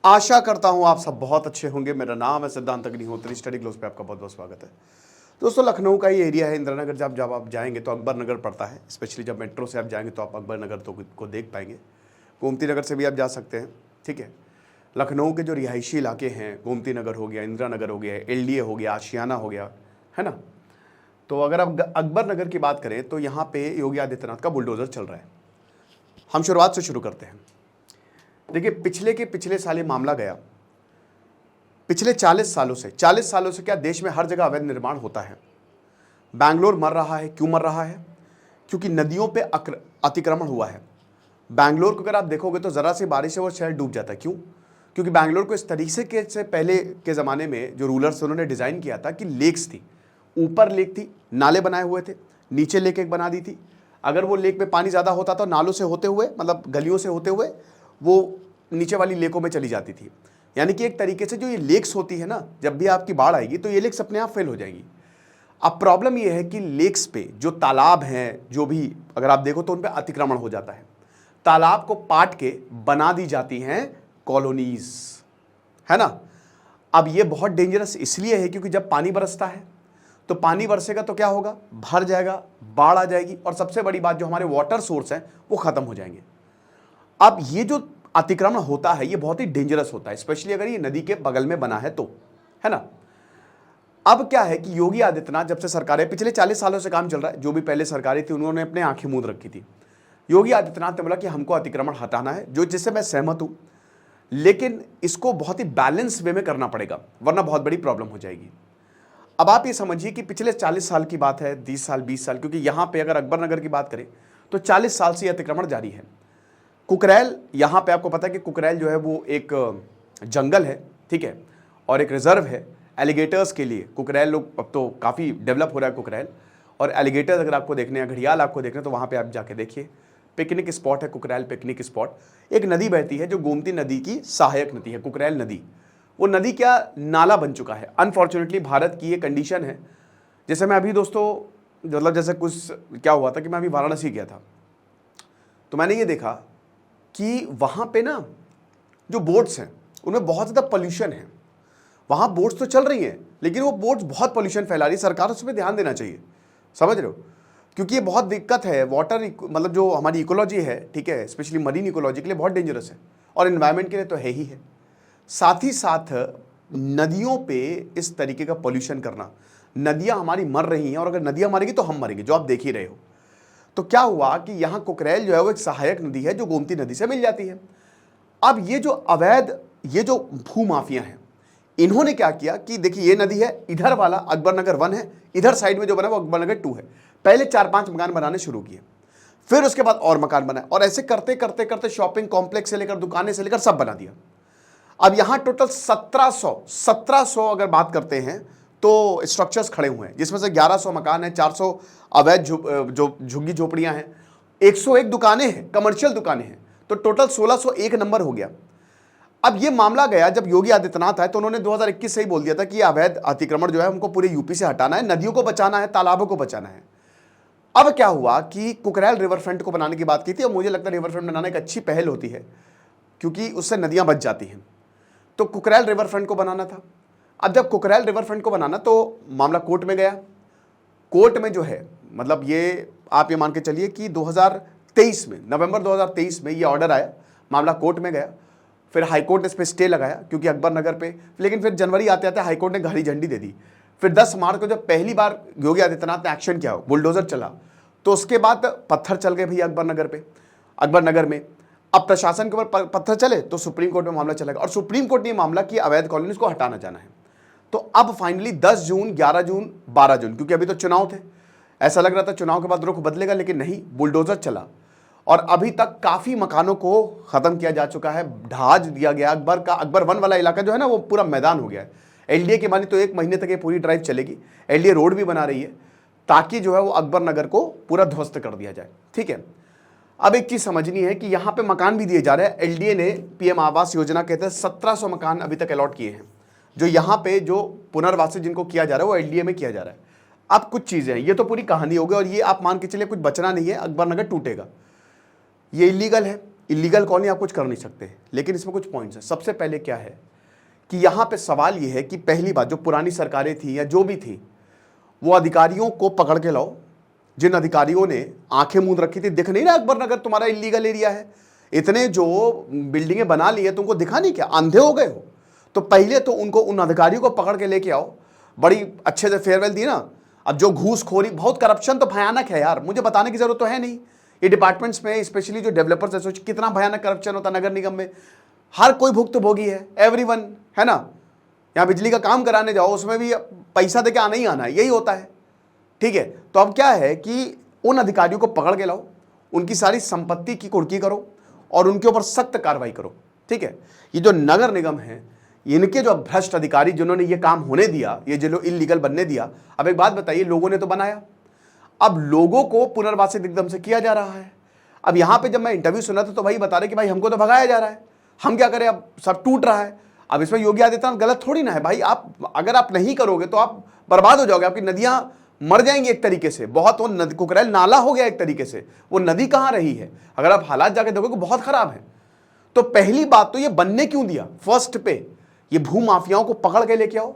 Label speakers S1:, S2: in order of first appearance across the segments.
S1: आशा करता हूं आप सब बहुत अच्छे होंगे। मेरा नाम है सिद्धांत अग्निहोत्री, स्टडी ग्लोस पे आपका बहुत बहुत स्वागत है। दोस्तों, लखनऊ का ही एरिया है इंदिरा नगर। जब आप जाएंगे तो अकबर नगर पड़ता है। स्पेशली जब मेट्रो से आप जाएंगे तो आप अकबर नगर को देख पाएंगे। गोमती नगर से भी आप जा सकते हैं, ठीक है। लखनऊ के जो रिहायशी इलाके हैं, गोमती नगर हो गया, इंदिरा नगर हो गया, एलडीए हो गया, आशियाना हो गया, है ना। तो अगर आप अकबर नगर की बात करें तो यहाँ पे योगी आदित्यनाथ का बुलडोजर चल रहा है। हम शुरुआत से शुरू करते हैं। देखिए, पिछले साल ये मामला गया। पिछले 40 सालों से क्या देश में हर जगह अवैध निर्माण होता है। बैंगलोर मर रहा है। क्यों मर रहा है? क्योंकि नदियों पे अतिक्रमण हुआ है। बैंगलोर को अगर आप देखोगे तो ज़रा सी बारिश से वो शहर डूब जाता है। क्यों? क्योंकि बैंगलोर को इस तरीके से पहले के ज़माने में जो रूलर्स उन्होंने डिज़ाइन किया था कि लेक्स थी, ऊपर लेक थी, नाले बनाए हुए थे, नीचे लेक एक बना दी थी। अगर वो लेक में पानी ज़्यादा होता तो नालों से होते हुए, मतलब गलियों से होते हुए, वो नीचे वाली लेकों में चली जाती थी। यानी कि एक तरीके से जो ये लेक्स होती है ना, जब भी आपकी बाढ़ आएगी तो ये लेक्स अपने आप फेल हो जाएंगी। अब प्रॉब्लम ये है कि लेक्स पे जो तालाब हैं, जो भी अगर आप देखो तो उन पे अतिक्रमण हो जाता है। तालाब को पाट के बना दी जाती हैं कॉलोनीज, है ना। अब ये बहुत डेंजरस इसलिए है क्योंकि जब पानी बरसता है तो पानी बरसेगा तो क्या होगा? भर जाएगा, बाढ़ आ जाएगी, और सबसे बड़ी बात, जो हमारे वाटर सोर्स हैं वो खत्म हो जाएंगे। अब ये जो अतिक्रमण होता है ये बहुत ही डेंजरस होता है, स्पेशली अगर ये नदी के बगल में बना है तो, है ना। अब क्या है कि योगी आदित्यनाथ, जब से सरकारें, पिछले 40 सालों से काम चल रहा है, जो भी पहले सरकारें थी उन्होंने अपने आंखें मूंद रखी थी। योगी आदित्यनाथ ने बोला कि हमको अतिक्रमण हटाना है, जिससे मैं सहमत हूं, लेकिन इसको बहुत ही बैलेंस वे में करना पड़ेगा, वरना बहुत बड़ी प्रॉब्लम हो जाएगी। अब आप ये समझिए कि पिछले 40 साल की बात है, 30 साल, 20 साल, क्योंकि यहां पे अगर अकबर नगर की बात करें तो 40 साल से यह अतिक्रमण जारी है। कुकरैल, यहाँ पे आपको पता है कि कुकरैल जो है वो एक जंगल है, ठीक है, और एक रिजर्व है एलिगेटर्स के लिए। कुकरैल लोग, अब तो काफ़ी डेवलप हो रहा है कुकरैल, और एलिगेटर्स अगर आपको देखने हैं, घड़ियाल आपको देखने हैं, तो वहाँ पे आप जाके देखिए। पिकनिक स्पॉट है कुकरैल पिकनिक स्पॉट। एक नदी बहती है जो गोमती नदी की सहायक नदी है, कुकरैल नदी। वो नदी क्या नाला बन चुका है। अनफॉर्चुनेटली भारत की ये कंडीशन है। जैसे मैं अभी दोस्तों, मतलब जैसे कुछ क्या हुआ था कि मैं अभी वाराणसी गया था, तो मैंने ये देखा कि वहाँ पे ना जो बोट्स हैं उनमें बहुत ज़्यादा पोल्यूशन है। वहाँ बोट्स तो चल रही हैं लेकिन वो बोट्स बहुत पोल्यूशन फैला रही है। सरकार उस पर ध्यान देना चाहिए, समझ रहे हो, क्योंकि ये बहुत दिक्कत है। वाटर मतलब जो हमारी इकोलॉजी है, ठीक है, स्पेशली मरीन इकोलॉजी के लिए बहुत डेंजरस है, और इन्वायरमेंट के लिए तो है ही है। साथ ही साथ नदियों पे इस तरीके का पोल्यूशन करना, नदियाँ हमारी मर रही हैं, और अगर नदियाँ मरेंगी तो हम मरेंगे, जो आप देख ही रहे हो। तो क्या हुआ कि यहाँ कुकरैल जो है वो एक सहायक नदी है जो गोमती नदी से मिल जाती है। अब ये जो अवैध, ये जो भू माफिया हैं, इन्होंने क्या किया कि देखिए ये नदी है, इधर वाला अकबर नगर 1 है, इधर साइड में जो बना वो अकबर नगर 2 है। पहले 4-5 मकान बनाने शुरू किए, फिर उसके बाद और मकान बनाए, और ऐसे करते करते करते शॉपिंग कॉम्प्लेक्स से लेकर, दुकानें से लेकर सब बना दिया। अब यहाँ टोटल 1700 अगर बात करते हैं तो स्ट्रक्चर्स खड़े हुए हैं, जिसमें से 1100 मकान है, 400 अवैध जो झुग्गी झोपड़ियां हैं, 101 दुकानें हैं, कमर्शियल दुकानें हैं, तो टोटल 1601 नंबर हो गया। अब ये मामला गया जब योगी आदित्यनाथ आए तो उन्होंने 2021 से ही बोल दिया था कि अवैध अतिक्रमण जो है हमको पूरे यूपी से हटाना है, नदियों को बचाना है, तालाबों को बचाना है। अब क्या हुआ कि कुकरैल रिवर फ्रंट को बनाने की बात की थी, और मुझे लगता है रिवर फ्रंट बनाना एक अच्छी पहल होती है क्योंकि उससे नदियां बच जाती हैं। तो कुकरैल रिवर फ्रंट को बनाना था। अब जब कुकरैल रिवर फ्रंट को बनाना तो मामला कोर्ट में गया। कोर्ट में जो है, मतलब ये आप ये मान के चलिए कि 2023 में, नवंबर 2023 में ये ऑर्डर आया, मामला कोर्ट में गया, फिर हाईकोर्ट ने इस पर स्टे लगाया क्योंकि अकबर नगर पे, लेकिन फिर जनवरी आते आते हाईकोर्ट ने हरी झंडी दे दी। फिर 10 मार्च को जब पहली बार योगी आदित्यनाथ ने एक्शन किया, बुलडोजर चला, तो उसके बाद पत्थर चल गए भैया अकबर नगर पे, अकबर नगर में। अब प्रशासन के ऊपर पत्थर चले तो सुप्रीम कोर्ट में मामला चलेगा, और सुप्रीम कोर्ट ने मामला कि अवैध कॉलोनीज को हटाना जाना है। तो अब फाइनली 10 जून, 11 जून, 12 जून, क्योंकि अभी तो चुनाव थे, ऐसा लग रहा था चुनाव के बाद रुख बदलेगा, लेकिन नहीं, बुलडोजर चला, और अभी तक काफी मकानों को खत्म किया जा चुका है, ढा दिया गया। अकबर 1 वाला इलाका जो है ना वो पूरा मैदान हो गया है। एलडीए की मानी तो 1 महीने तक ये पूरी ड्राइव चलेगी। एलडीए रोड भी बना रही है ताकि जो है वो अकबर नगर को पूरा ध्वस्त कर दिया जाए, ठीक है। अब एक चीज समझनी है कि यहाँ पे मकान भी दिए जा रहे हैं। एलडीए ने पीएम आवास योजना के तहत 1700 मकान अभी तक अलॉट किए हैं, जो यहाँ पे जो पुनर्वासित जिनको किया जा रहा है वो एलडीए में किया जा रहा है। अब कुछ चीजें हैं, ये तो पूरी कहानी हो गई, और ये आप मान के चलिए कुछ बचना नहीं है, अकबर नगर टूटेगा। ये इलीगल है, इलीगल कॉलोनी आप कुछ कर नहीं सकते, लेकिन इसमें कुछ पॉइंट्स हैं। सबसे पहले क्या है कि यहाँ पे सवाल ये है कि पहली बात, जो पुरानी सरकारें थी या जो भी थी, वो अधिकारियों को पकड़ के लाओ जिन अधिकारियों ने आंखें मूंद रखी थी। दिख नहीं रहा अकबर नगर तुम्हारा इलीगल एरिया है, इतने जो बिल्डिंगें बना ली है तुमको दिखा नहीं क्या, अंधे हो गए हो? तो पहले तो उनको, उन अधिकारियों को पकड़ के लेके आओ। बड़ी अच्छे से फेयरवेल दी ना। अब जो घूसखोरी, बहुत करप्शन तो भयानक है यार, मुझे बताने की जरूरत तो है नहीं। ये डिपार्टमेंट्स में स्पेशली जो डेवलपर्स एसोसिएशन, कितना भयानक करप्शन होता है नगर निगम में। हर कोई भुक्तभोगी है, एवरीवन, है ना। यहाँ बिजली का काम कराने जाओ, उसमें भी पैसा देके आना ही आना है, यही होता है। ठीक है, तो अब क्या है कि उन अधिकारियों को पकड़ के लाओ, उनकी सारी संपत्ति की कुर्की करो और उनके ऊपर सख्त कार्रवाई करो। ठीक है, ये जो नगर निगम है, इनके जो भ्रष्ट अधिकारी जिन्होंने ये काम होने दिया, ये जो इलीगल बनने दिया। अब एक बात बताइए, लोगों ने तो बनाया, अब लोगों को पुनर्वासित एकदम से किया जा रहा है। अब यहाँ पे जब मैं इंटरव्यू सुना था तो भाई बता रहे कि भाई हमको तो भगाया जा रहा है, हम क्या करें, अब सब टूट रहा है। अब इसमें योगी आदित्यनाथ गलत थोड़ी ना है भाई। आप अगर आप नहीं करोगे तो आप बर्बाद हो जाओगे, आपकी नदियां मर जाएंगी एक तरीके से। बहुत, वो नदी कुकरेल नाला हो गया एक तरीके से, वो नदी कहाँ रही है। अगर आप हालात जाके देखोगे बहुत खराब है। तो पहली बात तो ये बनने क्यों दिया, फर्स्ट पे ये भूमाफियाओं को पकड़ के लेके आओ।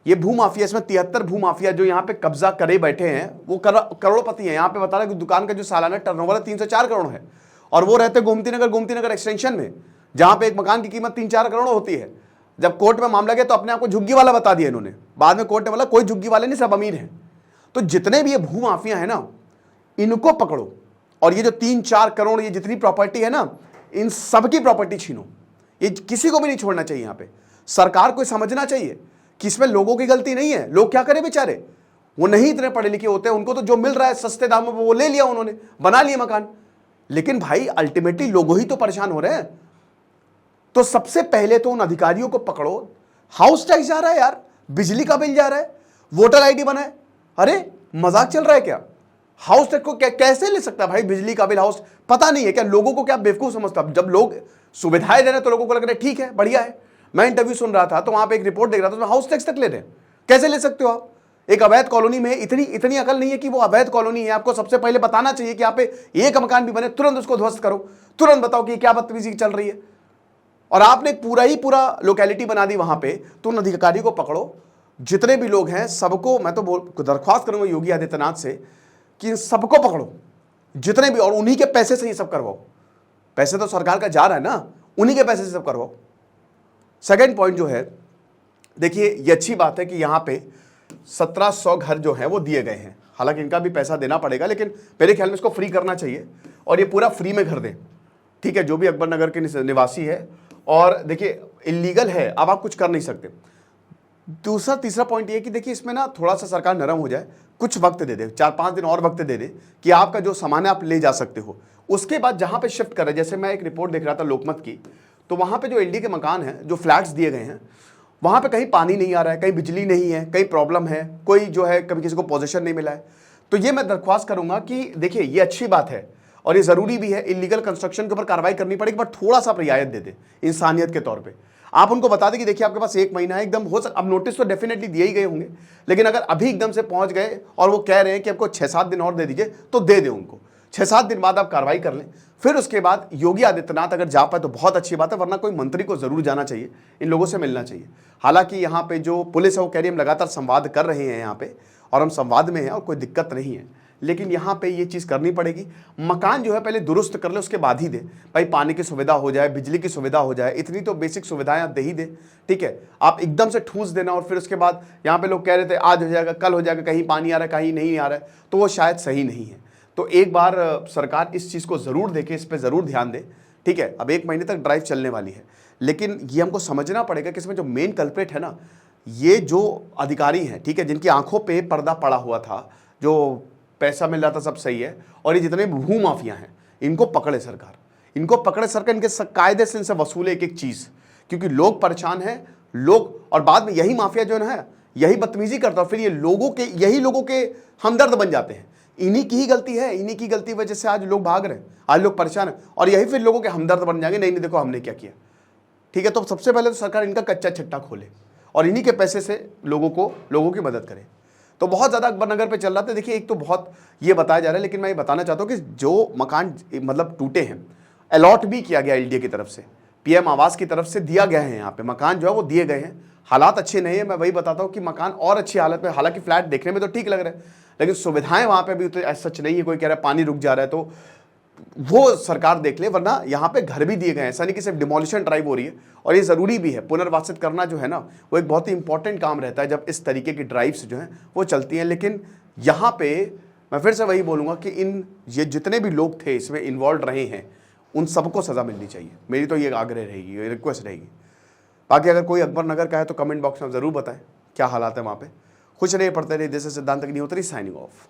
S1: ये भूमाफिया, इसमें 73 भूमाफिया जो यहाँ पे कब्जा करे बैठे हैं, वो करोड़पति हैं। यहाँ पे बता रहा है कि दुकान का जो सालाना टर्नओवर है 304 करोड़ है, और वो रहते गोमती नगर एक्सटेंशन में, जहां पे एक मकान की कीमत 3-4 करोड़ होती है। जब कोर्ट में मामला गया तो अपने आप को झुग्गी वाला बता दिया इन्होंने, बाद में कोर्ट ने बोला कोई झुग्गी वाले नहीं, सब अमीर हैं। तो जितने भी ये भूमाफिया है ना, इनको पकड़ो, और ये जो 3-4 करोड़ ये जितनी प्रॉपर्टी है ना, इन सबकी प्रॉपर्टी छीनो। ये किसी को भी नहीं छोड़ना चाहिए। यहाँ पे सरकार को समझना चाहिए कि इसमें लोगों की गलती नहीं है। लोग क्या करें बेचारे, वो नहीं इतने पढ़े लिखे होते हैं, उनको तो जो मिल रहा है सस्ते दामों में वो ले लिया, उन्होंने बना लिया मकान। लेकिन भाई अल्टीमेटली लोग ही तो परेशान हो रहे हैं। तो सबसे पहले तो उन अधिकारियों को पकड़ो। हाउस टैक्स जा रहा है यार, बिजली का बिल जा रहा है, वोटर आईडी बना है, अरे मजाक चल रहा है क्या? हाउस टैक्स को कैसे ले सकता है भाई, बिजली का बिल, हाउस, पता नहीं है क्या? लोगों को क्या बेवकूफ समझता? जब लोग सुविधाएं दे रहे हैं तो लोगों को लग रहा है ठीक है, बढ़िया है। मैं इंटरव्यू सुन रहा था तो वहां पे एक रिपोर्ट देख रहा था, तो हाउस टैक्स तक ले रहे हैं। कैसे ले सकते हो आप? एक अवैध कॉलोनी में इतनी अकल नहीं है कि वो अवैध कॉलोनी है। आपको सबसे पहले बताना चाहिए कि यहाँ पे एक मकान भी बने तुरंत उसको ध्वस्त करो, तुरंत बताओ कि क्या बदतमीजी चल रही है। और आपने पूरा लोकेलिटी बना दी वहां पे। तो उन अधिकारियों को पकड़ो, जितने भी लोग हैं सबको, मैं तो दरख्वास्त करूंगा योगी आदित्यनाथ से कि सबको पकड़ो जितने भी, और उन्हीं के पैसे से ये सब करवाओ। पैसे तो सरकार का जा रहा है ना, उन्हीं के पैसे से सब करवाओ। सेकेंड पॉइंट जो है, देखिए ये अच्छी बात है कि यहाँ पे 1700 घर जो है वो दिए गए हैं। हालांकि इनका भी पैसा देना पड़ेगा, लेकिन मेरे ख्याल में इसको फ्री करना चाहिए और ये पूरा फ्री में घर दें। ठीक है, जो भी अकबर नगर के निवासी है। और देखिए इलीगल है, अब आप कुछ कर नहीं सकते। तीसरा पॉइंट ये कि देखिए इसमें ना थोड़ा सा सरकार नरम हो जाए, कुछ वक्त दे दे, 4-5 दिन और वक्त दे दे कि आपका जो सामान है आप ले जा सकते हो। उसके बाद जहां पे शिफ्ट कर रहे, जैसे मैं एक रिपोर्ट देख रहा था लोकमत की, तो वहां पे जो एलडी के मकान हैं, जो फ्लैट्स दिए गए हैं, वहां पे कहीं पानी नहीं आ रहा है, कहीं बिजली नहीं है, कहीं प्रॉब्लम है, कोई जो है कभी किसी को पोजीशन नहीं मिला है। तो ये मैं दरख्वास्त करूंगा कि देखिए ये अच्छी बात है और ये जरूरी भी है, इलीगल कंस्ट्रक्शन के ऊपर कार्रवाई करनी पड़ेगी, बट थोड़ा सा रियायत दे दे इंसानियत के तौर पर। आप उनको बता दें कि देखिए आपके पास 1 महीना है, एकदम हो सकता, अब नोटिस तो डेफिनेटली दिए ही गए होंगे, लेकिन अगर अभी एकदम से पहुंच गए और वो कह रहे हैं कि आपको 6-7 दिन और दे दीजिए, तो दे दें उनको। 6-7 दिन बाद आप कार्रवाई कर लें। फिर उसके बाद योगी आदित्यनाथ अगर जा पाए तो बहुत अच्छी बात है, वरना कोई मंत्री को जरूर जाना चाहिए, इन लोगों से मिलना चाहिए। हालांकि यहाँ पे जो पुलिस है वो कह रही है हम लगातार संवाद कर रहे हैं यहाँ पे, और हम संवाद में हैं और कोई दिक्कत नहीं है, लेकिन यहाँ पे ये चीज़ करनी पड़ेगी। मकान जो है पहले दुरुस्त कर ले, उसके बाद ही दे भाई, पानी की सुविधा हो जाए, बिजली की सुविधा हो जाए, इतनी तो बेसिक सुविधाएं आप दे ही दे। ठीक है, आप एकदम से ठूस देना और फिर उसके बाद यहाँ पे लोग कह रहे थे आज हो जाएगा, कल हो जाएगा, कहीं पानी आ रहा है, कहीं नहीं आ रहा है, तो वो शायद सही नहीं है। तो एक बार सरकार इस चीज़ को ज़रूर देखे, इस पर ज़रूर ध्यान दे। ठीक है, अब 1 महीने तक ड्राइव चलने वाली है, लेकिन ये हमको समझना पड़ेगा कि इसमें जो मेन कल्प्रेट है ना, ये जो अधिकारी हैं, ठीक है, जिनकी आंखों पे पर्दा पड़ा हुआ था, जो पैसा मिल रहा था, सब सही है, और ये जितने भू माफिया हैं इनको पकड़े सरकार, इनको पकड़े सरकार, इनके कायदे से इनसे वसूले एक एक चीज़, क्योंकि लोग परेशान हैं, लोग, और बाद में यही माफिया जो है यही बदतमीजी करता है, फिर ये यही लोगों के हमदर्द बन जाते हैं। इन्हीं की ही गलती है, इन्हीं की गलती वजह से आज लोग भाग रहे हैं, आज लोग परेशान हैं, और यही फिर लोगों के हमदर्द बन जाएंगे, नहीं देखो हमने क्या किया। ठीक है, तो सबसे पहले तो सरकार इनका कच्चा छट्टा खोले और इन्हीं के पैसे से लोगों की मदद करे। तो बहुत ज़्यादा अकबर नगर पे चल रहा था। देखिए एक तो बहुत ये बताया जा रहा है, लेकिन मैं ये बताना चाहता हूँ कि जो मकान मतलब टूटे हैं, अलॉट भी किया गया एलडीए की तरफ से, पीएम आवास की तरफ से दिया गया है, यहाँ पे मकान जो है वो दिए गए हैं। हालात अच्छे नहीं है, मैं वही बताता हूँ कि मकान और अच्छी हालत में, हालांकि फ्लैट देखने में तो ठीक लग रहा है लेकिन सुविधाएं वहाँ पे भी तो सच नहीं है। कोई कह रहा है पानी रुक जा रहा है तो वो सरकार देख ले, वरना यहाँ पे घर भी दिए गए हैं। ऐसा नहीं कि सिर्फ डिमोलिशन ड्राइव हो रही है, और ये ज़रूरी भी है। पुनर्वासित करना जो है ना, वो एक बहुत ही इंपॉर्टेंट काम रहता है जब इस तरीके की ड्राइव्स जो हैं वो चलती हैं। लेकिन यहाँ पे मैं फिर से वही बोलूँगा कि ये जितने भी लोग थे इसमें इन्वॉल्व रहे हैं, उन सबको सज़ा मिलनी चाहिए। मेरी तो ये आग्रह रहेगी, ये रिक्वेस्ट रहेगी। बाकी अगर कोई अकबर नगर का है तो कमेंट बॉक्स में ज़रूर बताएं क्या हालात है वहाँ पे। खुश रहिए, पढ़ते रहिए। दिस इज सिद्धांत अग्निहोत्री साइनिंग ऑफ।